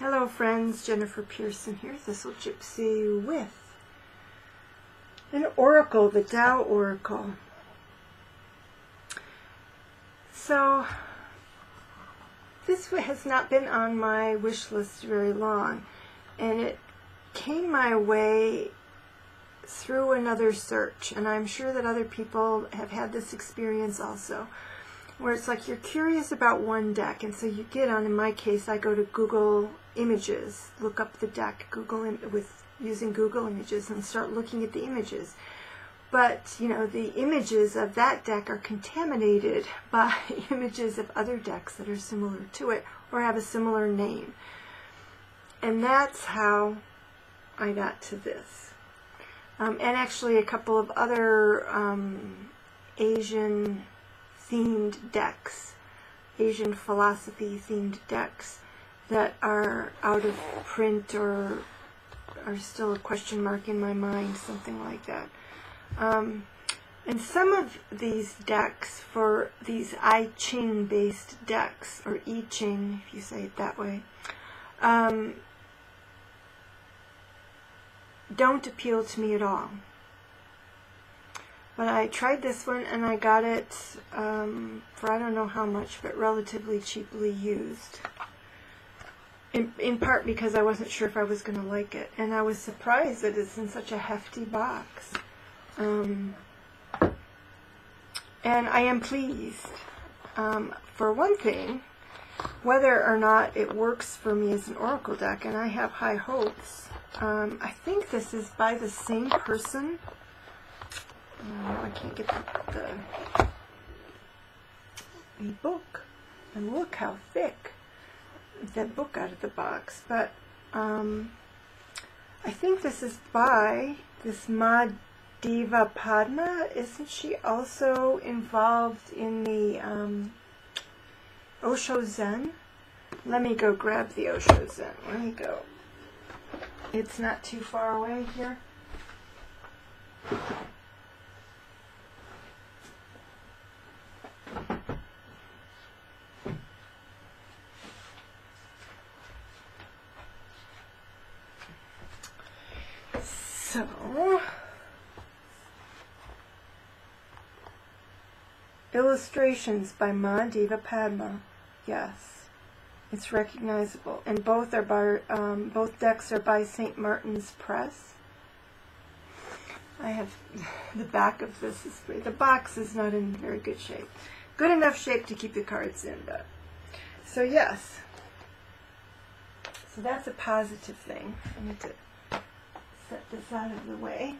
Hello friends, Jennifer Pearson here, Thistle Gypsy with an oracle, the Tao Oracle. So, this has not been on my wish list very long, and it came my way through another search, and I'm sure that other people have had this experience also, where it's like you're curious about one deck, and so you get on, in my case, I go to Google Images, look up the deck, using Google Images, and start looking at the images. But, you know, the images of that deck are contaminated by images of other decks that are similar to it, or have a similar name. And that's how I got to this. And actually a couple of other Asian-themed decks, Asian philosophy-themed decks that are out of print or are still a question mark in my mind, something like that. And some of these decks, for these I Ching-based decks, or I Ching, if you say it that way, don't appeal to me at all. But I tried this one, and I got it for I don't know how much, but relatively cheaply used. In part because I wasn't sure if I was going to like it. And I was surprised that it's in such a hefty box. And I am pleased. For one thing, whether or not it works for me as an oracle deck, and I have high hopes. I think this is by the same person. I can't get the book. And look how thick that book out of the box. But I think this is by this Ma Diva Padma. Isn't she also involved in the Osho Zen? Let me go grab the Osho Zen. Let me go. It's not too far away here. So, illustrations by Ma Diva Padma. Yes, it's recognizable, and both are by both decks are by St. Martin's Press. I have the back of this is great. The box is not in very good shape. Good enough shape to keep the cards in, but so yes. So that's a positive thing. I need to set this out of the way.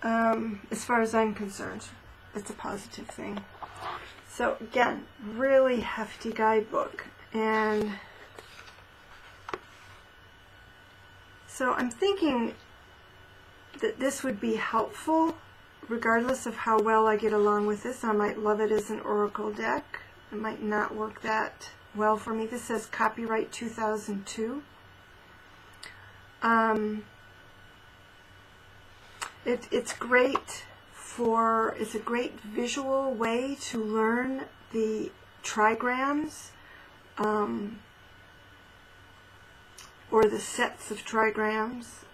As far as I'm concerned, it's a positive thing. So again, really hefty guidebook, and so I'm thinking that this would be helpful regardless of how well I get along with this. I might love it as an oracle deck. It might not work that well for me. This says copyright 2002. It's great for, it's a great visual way to learn the trigrams, or the sets of trigrams,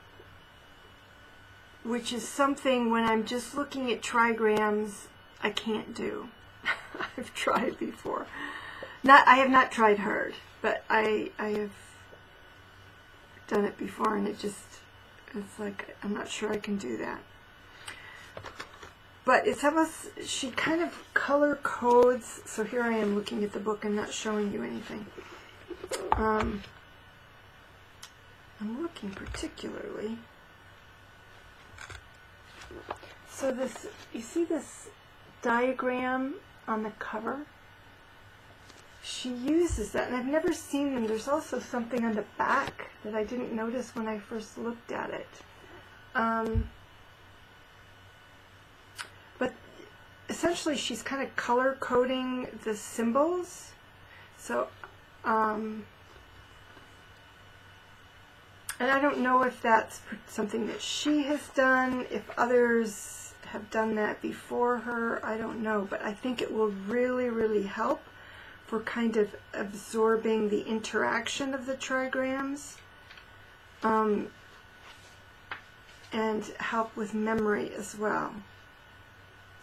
which is something when I'm just looking at trigrams I can't do. I've tried before. I have not tried hard, but I have done it before, and it's like I'm not sure I can do that. But it's almost, she kind of color codes, so here I am looking at the book and not showing you anything. I'm looking particularly. So this, you see this diagram on the cover? She uses that, and I've never seen them. There's also something on the back that I didn't notice when I first looked at it. But essentially she's kind of color coding the symbols. So, and I don't know if that's something that she has done, if others have done that before her, I don't know. But I think it will really, really help for kind of absorbing the interaction of the trigrams, and help with memory as well.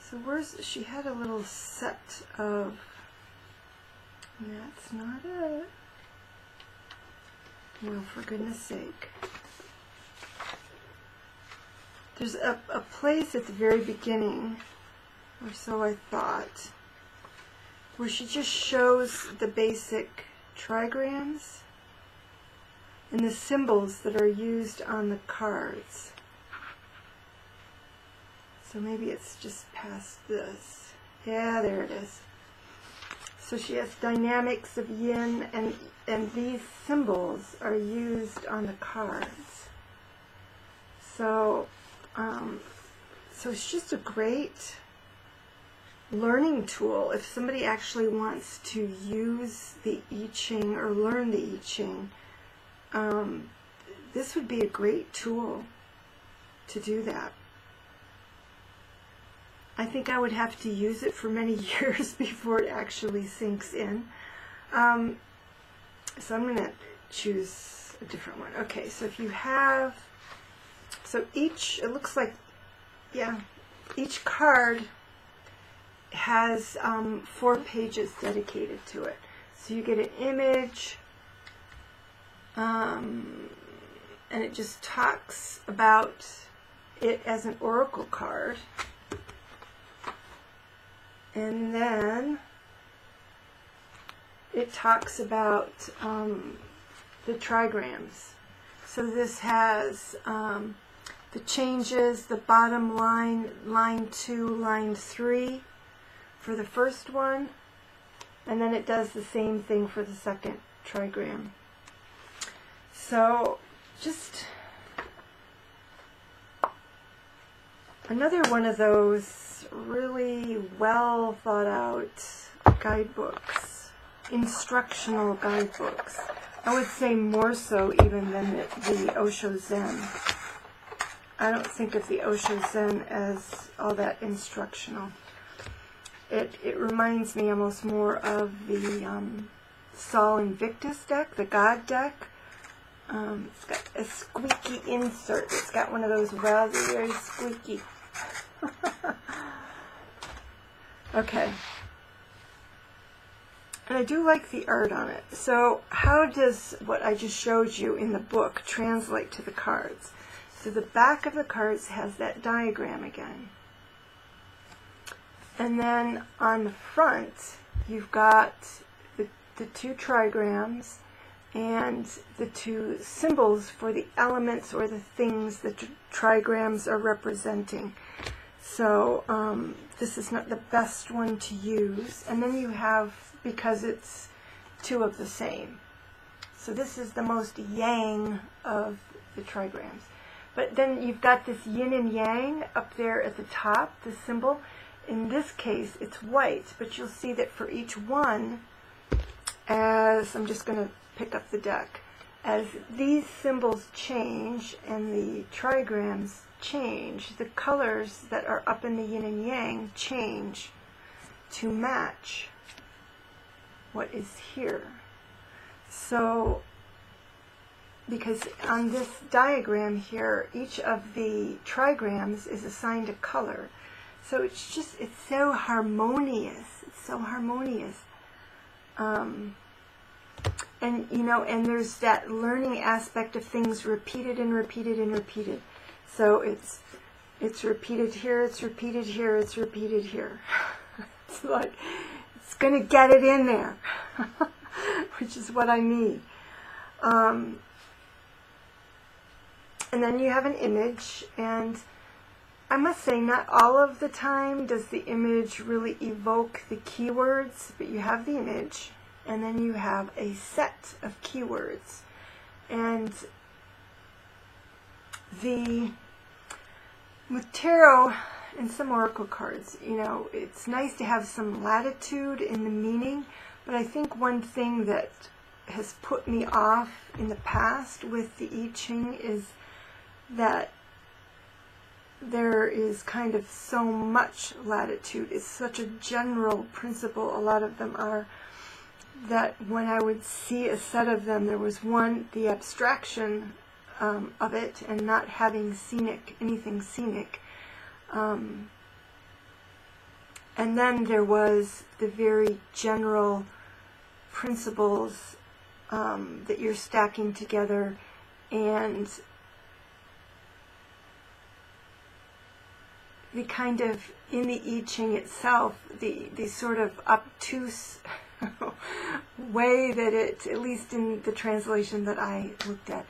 So she had a little set of, that's not it. Well, for goodness sake. There's a place at the very beginning, or so I thought, where she just shows the basic trigrams and the symbols that are used on the cards. So maybe it's just past this. Yeah, there it is. So she has dynamics of yin, and these symbols are used on the cards. So, so it's just a great learning tool if somebody actually wants to use the I Ching or learn the I Ching. This would be a great tool to do that. I think I would have to use it for many years before it actually sinks in. So I'm going to choose a different one. Okay, so if you have, so each, it looks like, yeah, each card has 4 pages dedicated to it. So you get an image, and it just talks about it as an oracle card. And then it talks about the trigrams. So this has the changes, the bottom line, line 2, line 3 for the first one, and then it does the same thing for the second trigram. So just another one of those really well thought out guidebooks, instructional guidebooks. I would say more so even than the Osho Zen. I don't think of the Osho Zen as all that instructional. It reminds me almost more of the Sol Invictus deck, the God deck. It's got a squeaky insert. It's got one of those rather very squeaky. Okay. And I do like the art on it. So how does what I just showed you in the book translate to the cards? So the back of the cards has that diagram again. And then on the front, you've got the 2 trigrams and the 2 symbols for the elements or the things that trigrams are representing. So this is not the best one to use. And then you have, because it's 2 of the same. So this is the most yang of the trigrams. But then you've got this yin and yang up there at the top, the symbol. In this case, it's white, but you'll see that for each one, as I'm just going to pick up the deck, as these symbols change and the trigrams change, the colors that are up in the yin and yang change to match what is here. So, because on this diagram here, each of the trigrams is assigned a color. So it's just, it's so harmonious. It's so harmonious. And, you know, and there's that learning aspect of things repeated and repeated and repeated. So it's repeated here, it's repeated here, it's repeated here. It's like, it's going to get it in there, which is what I need. And then you have an image, and I must say, not all of the time does the image really evoke the keywords, but you have the image, and then you have a set of keywords. And with tarot and some oracle cards, you know, it's nice to have some latitude in the meaning, but I think one thing that has put me off in the past with the I Ching is that there is kind of so much latitude. It's such a general principle, a lot of them are. that when I would see a set of them, there was one, the abstraction of it, and not having anything scenic. And then there was the very general principles that you're stacking together, and the kind of, in the I Ching itself, the sort of obtuse way that it, at least in the translation that I looked at,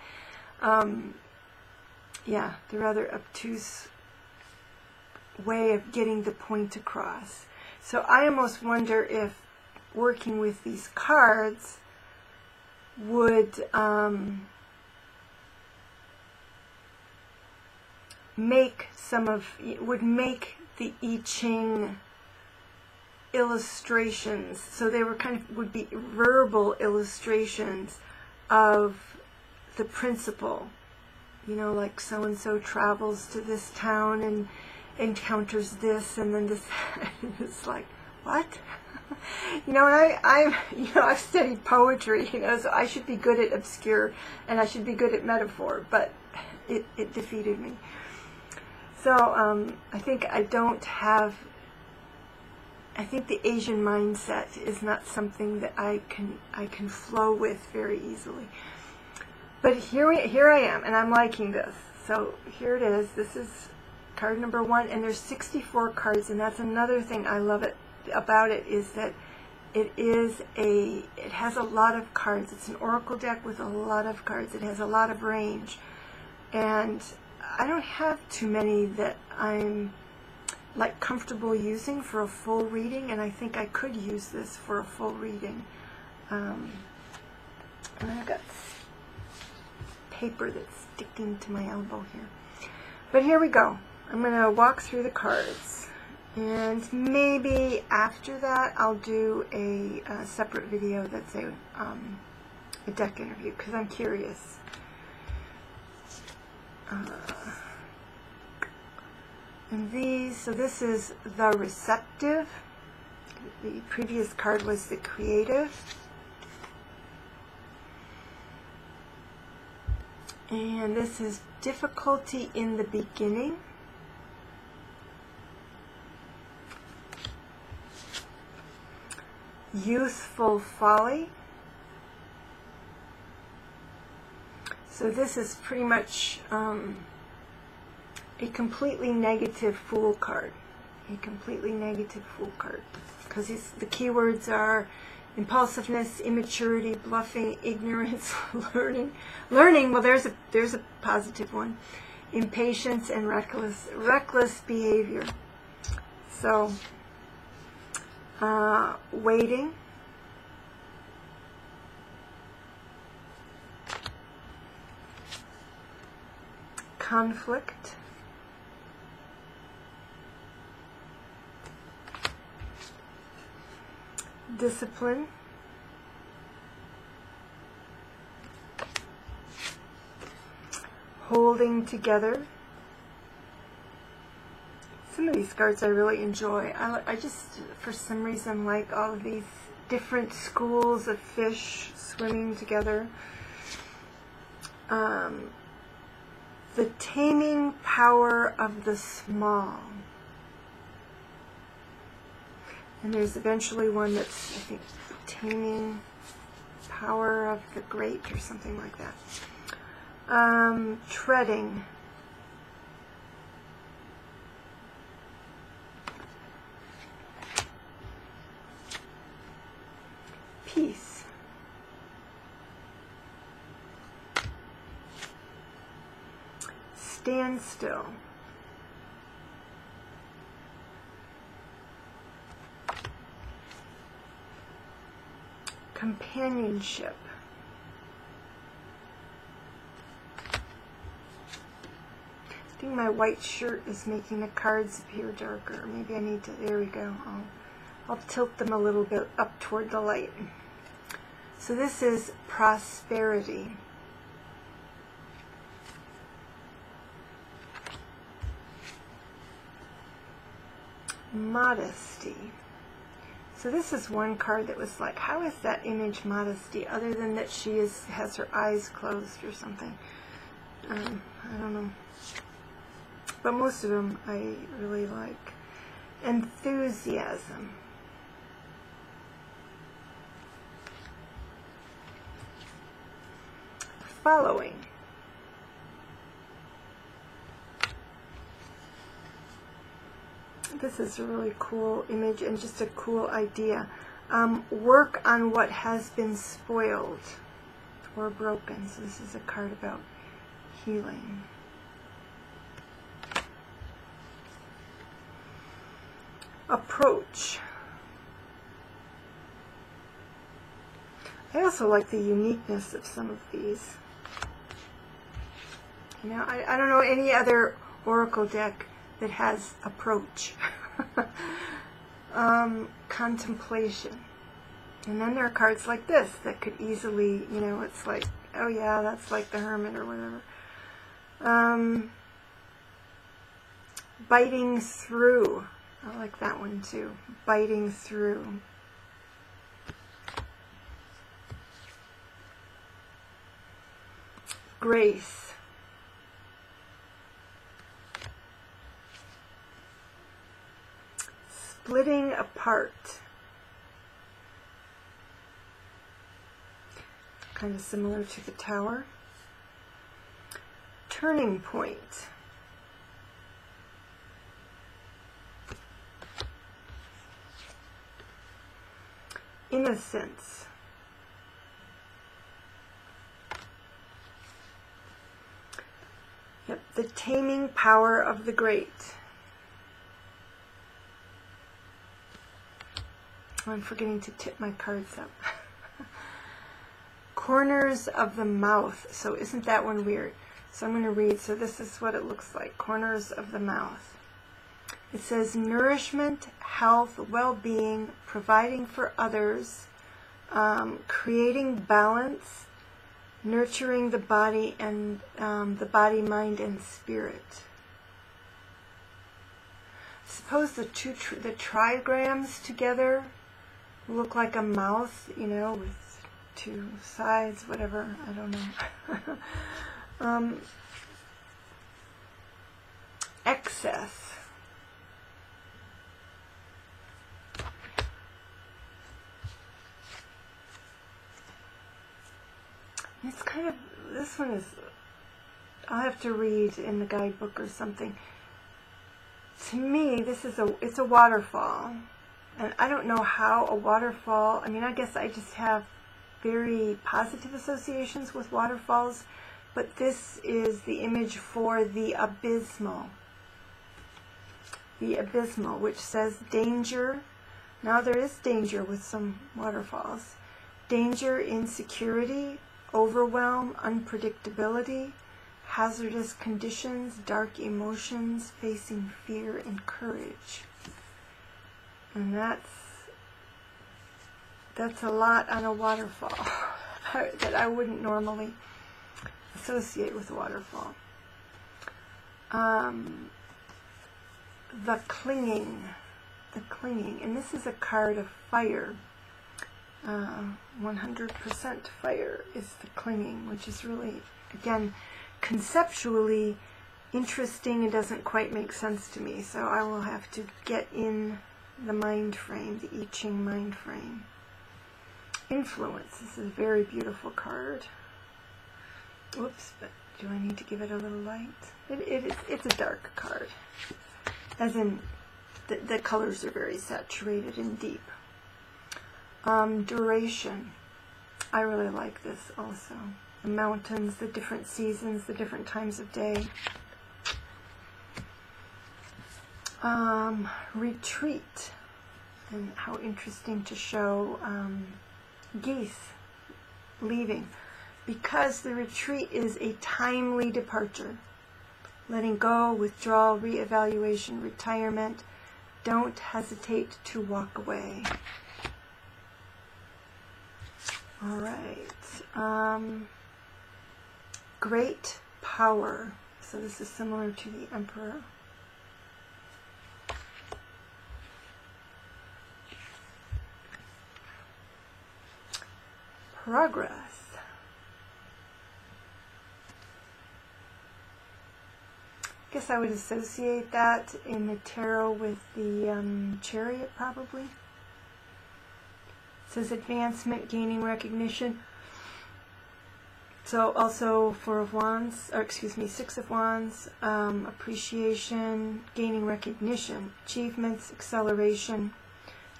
yeah, the rather obtuse way of getting the point across. So I almost wonder if working with these cards would make the I Ching illustrations, so they were would be verbal illustrations of the principle. You know, like so and so travels to this town and encounters this, and then this. It's like, what? You know, and I've studied poetry, you know, so I should be good at obscure and I should be good at metaphor, but it defeated me. So I think I think the Asian mindset is not something that I can flow with very easily. But here I am, and I'm liking this. So here it is. This is card number 1, and there's 64 cards, and that's another thing I love about it, is that it has a lot of cards. It's an oracle deck with a lot of cards. It has a lot of range, and I don't have too many that I'm like comfortable using for a full reading, and I think I could use this for a full reading. And I've got paper that's sticking to my elbow here. But here we go. I'm going to walk through the cards, and maybe after that I'll do a separate video that's a deck interview, because I'm curious. And so this is the receptive. The previous card was the creative. And this is difficulty in the beginning. Youthful folly. So this is pretty much a completely negative fool card. A completely negative fool card. Because the keywords are impulsiveness, immaturity, bluffing, ignorance, learning. Well, there's a positive one. Impatience and reckless behavior. So, waiting. Conflict. Discipline. Holding together. Some of these cards I really enjoy. I just, for some reason, like all of these different schools of fish swimming together. The taming power of the small. And there's eventually one that's, I think, taming power of the great or something like that. Treading. Peace. Stand still. Companionship. I think my white shirt is making the cards appear darker. Maybe I need to, there we go. I'll tilt them a little bit up toward the light. So this is prosperity. Modesty. So this is one card that was like, how is that image modesty, other than that she has her eyes closed or something? I don't know. But most of them I really like. Enthusiasm. Following. This is a really cool image and just a cool idea. Work on what has been spoiled or broken. So this is a card about healing. Approach. I also like the uniqueness of some of these. You know, I don't know any other Oracle deck that has approach. Contemplation. And then there are cards like this that could easily, you know, it's like, oh yeah, that's like the Hermit or whatever. Biting through. I like that one too. Biting through. Grace. Splitting apart. Kind of similar to the Tower. Turning point. Innocence. Yep, the taming power of the great. I'm forgetting to tip my cards up. Corners of the mouth. So isn't that one weird? So I'm going to read. So this is what it looks like. Corners of the mouth. It says nourishment, health, well-being, providing for others, creating balance, nurturing the body and the body, mind, and spirit. Suppose the trigrams together look like a mouth, you know, with two sides, whatever, I don't know. Excess. It's kind of, this one is, I'll have to read in the guidebook or something. To me, this is it's a waterfall. And I don't know how a waterfall, I mean, I guess I just have very positive associations with waterfalls, but this is the image for the abysmal. The abysmal, which says danger. Now there is danger with some waterfalls. Danger, insecurity, overwhelm, unpredictability, hazardous conditions, dark emotions, facing fear and courage. And that's a lot on a waterfall that I wouldn't normally associate with a waterfall. The clinging, and this is a card of fire. 100% fire is the clinging, which is really, again, conceptually interesting. It doesn't quite make sense to me, so I will have to get in the mind frame, the I Ching mind frame. Influence. This is a very beautiful card. Whoops, but do I need to give it a little light? It's a dark card. As in, the colors are very saturated and deep. Duration. I really like this also. The mountains, the different seasons, the different times of day. Retreat. And how interesting to show geese leaving. Because the retreat is a timely departure. Letting go, withdrawal, reevaluation, retirement. Don't hesitate to walk away. All right. Great power. So this is similar to the Emperor. progress. I guess I would associate that in the tarot with the Chariot, probably. It says advancement, gaining recognition. So also Four of Wands, or excuse me, Six of Wands, appreciation, gaining recognition, achievements, acceleration,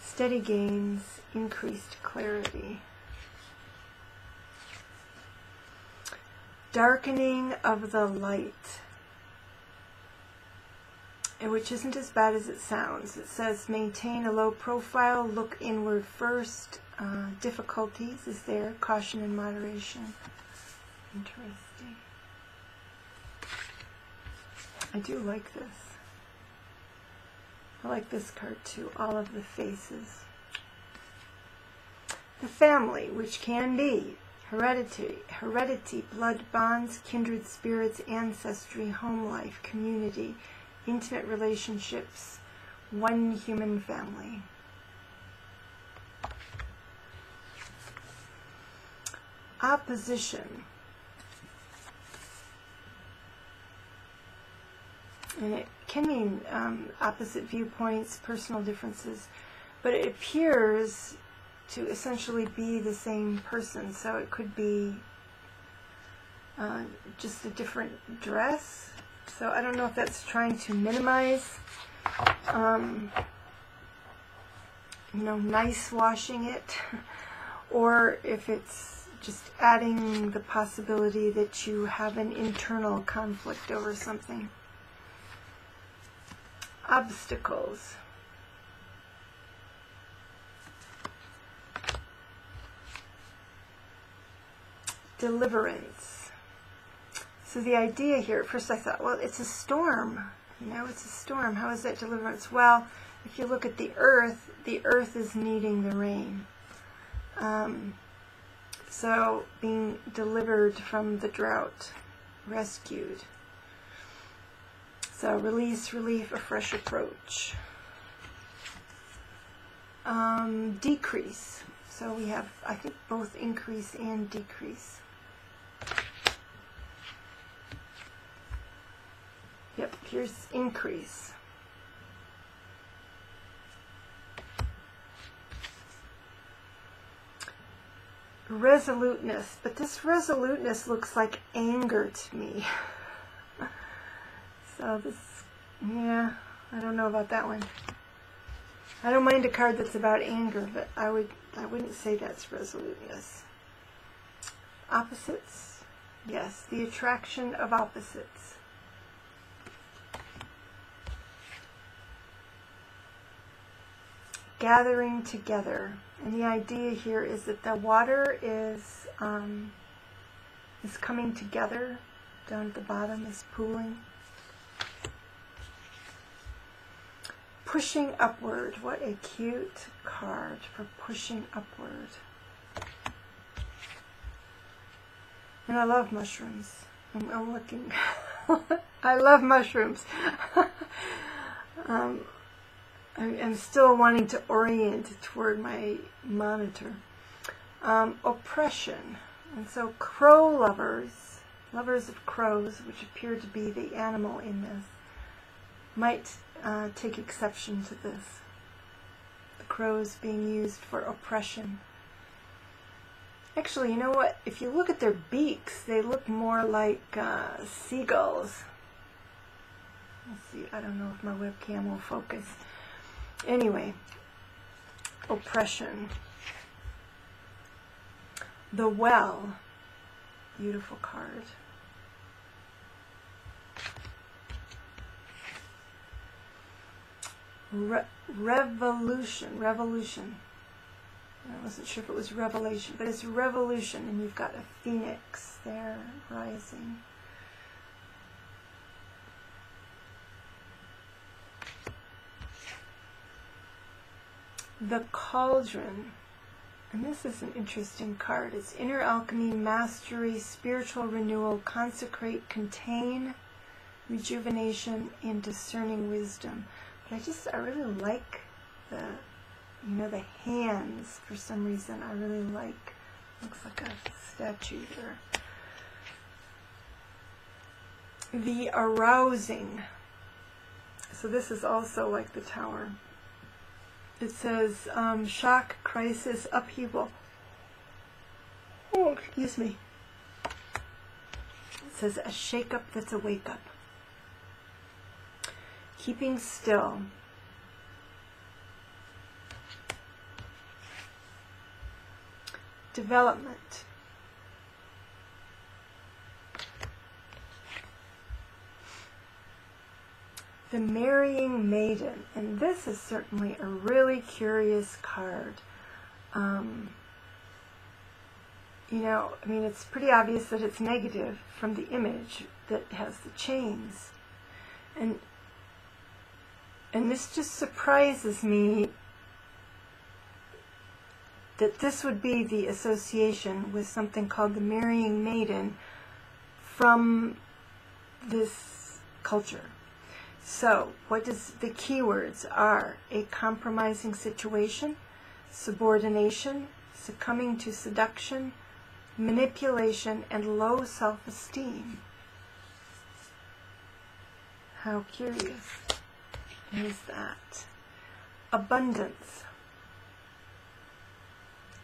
steady gains, increased clarity. Darkening of the light, which isn't as bad as it sounds. It says maintain a low profile, look inward first. Difficulties is there, caution and moderation. Interesting. I do like this. I like this card too, all of the faces. The family, which can be heredity, blood bonds, kindred spirits, ancestry, home life, community, intimate relationships, one human family. Opposition. And it can mean opposite viewpoints, personal differences, but it appears to essentially be the same person. So it could be just a different dress. So I don't know if that's trying to minimize, nice washing it, or if it's just adding the possibility that you have an internal conflict over something. Obstacles. Deliverance. So the idea here, at first I thought, well, it's a storm. It's a storm. How is that deliverance? Well, if you look at the earth is needing the rain. So being delivered from the drought, rescued. So release, relief, a fresh approach. Decrease. So we have, I think, both increase and decrease. Yep, here's increase. Resoluteness. But this resoluteness looks like anger to me. So this, yeah, I don't know about that one. I don't mind a card that's about anger, but I wouldn't say that's resoluteness. Opposites. Yes, the attraction of opposites. Gathering together. And the idea here is that the water is coming together. Down at the bottom is pooling. Pushing upward. What a cute card for pushing upward. And I love mushrooms. I'm looking. I love mushrooms. I'm still wanting to orient toward my monitor. Oppression. And so crow lovers, lovers of crows, which appear to be the animal in this, might take exception to this. The crows being used for oppression. Actually, you know what? If you look at their beaks, they look more like seagulls. Let's see, I don't know if my webcam will focus. Anyway, oppression. The Well. Beautiful card. Revolution. I wasn't sure if it was revelation, but it's revolution, and you've got a phoenix there rising. The Cauldron. And this is an interesting card. It's inner alchemy, mastery, spiritual renewal, consecrate, contain, rejuvenation, and discerning wisdom. But I really like the hands for some reason. I really like Looks like a statue there. The arousing. So this is also like the Tower. It says shock, crisis, upheaval. Oh, excuse me. It says a shake-up that's a wake-up. Keeping still. Development. The Marrying Maiden, and this is certainly a really curious card. You know, I mean, it's pretty obvious that it's negative from the image that has the chains. And this just surprises me that this would be the association with something called the Marrying Maiden from this culture. So, what does the keywords are? A compromising situation, subordination, succumbing to seduction, manipulation, and low self-esteem. How curious is that? Abundance.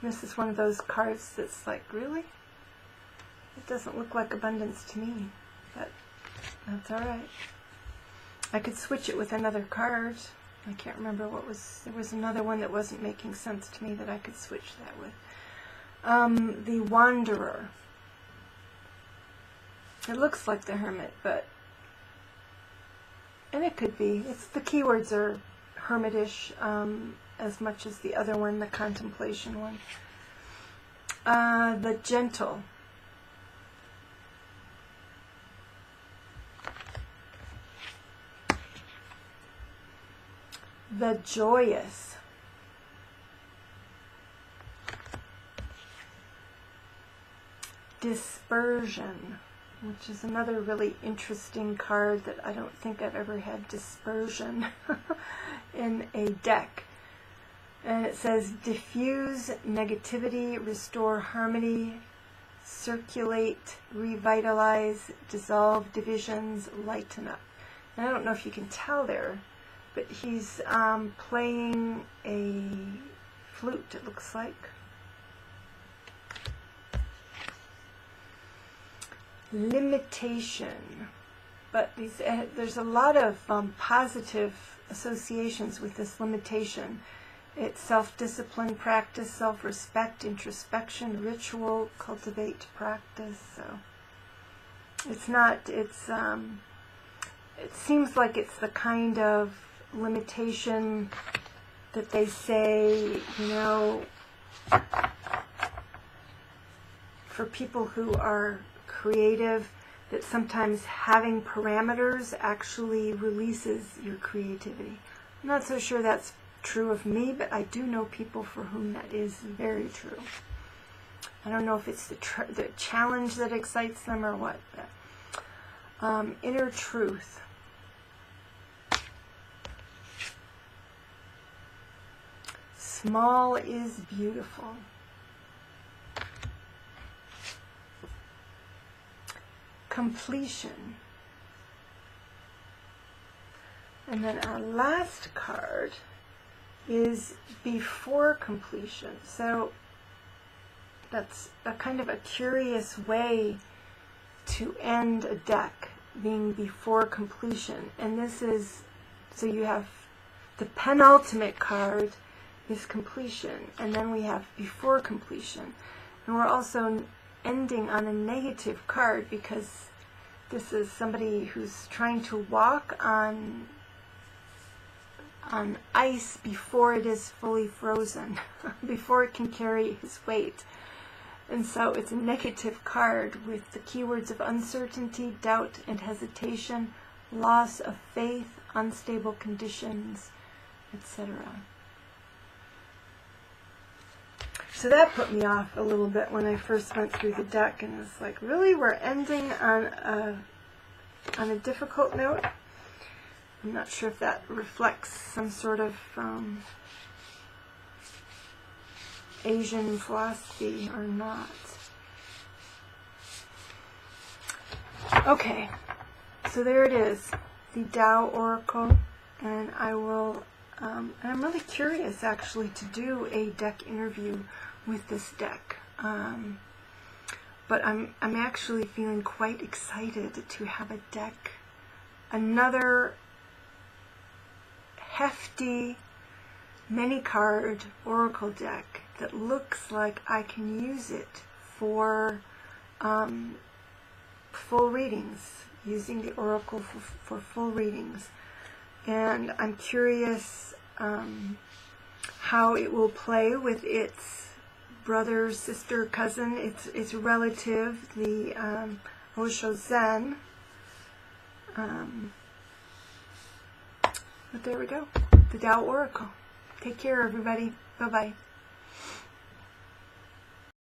This is one of those cards that's like, really? It doesn't look like abundance to me, but that's all right. I could switch it with another card. I can't remember what was. There was another one that wasn't making sense to me that I could switch that with. The Wanderer. It looks like the Hermit, but, and it could be. It's the keywords are hermitish as much as the other one, the Contemplation one. The Gentle. The Joyous. Dispersion, which is another really interesting card that I don't think I've ever had dispersion in a deck. And it says diffuse negativity, restore harmony, circulate, revitalize, dissolve divisions, lighten up. And I don't know if you can tell there, but he's playing a flute, it looks like. Limitation. But there's a lot of positive associations with this limitation. It's self-discipline, practice, self-respect, introspection, ritual, cultivate, practice. So it's not, it seems like it's the kind of limitation that they say, you know, for people who are creative, that sometimes having parameters actually releases your creativity. I'm not so sure that's true of me, but I do know people for whom that is very true. I don't know if it's the challenge that excites them or what. But, inner truth. Small is beautiful. Completion. And then our last card is before completion. So that's a kind of a curious way to end a deck, being before completion. And this is, so you have the penultimate card is completion, and then we have before completion. And we're also ending on a negative card because this is somebody who's trying to walk on ice before it is fully frozen, before it can carry his weight. And so it's a negative card with the keywords of uncertainty, doubt, and hesitation, loss of faith, unstable conditions, etc. So that put me off a little bit when I first went through the deck, and it's like, really, we're ending on a difficult note? I'm not sure if that reflects some sort of Asian philosophy or not. Okay, so there it is, the Tao Oracle, and I will, and I'm really curious actually to do a deck interview with this deck, but I'm actually feeling quite excited to have a deck, another hefty many card oracle deck that looks like I can use it for full readings, using the oracle for full readings. And I'm curious how it will play with its brother, sister, cousin, its relative, the Osho Zen. But there we go, the Tao Oracle. Take care, everybody. Bye-bye.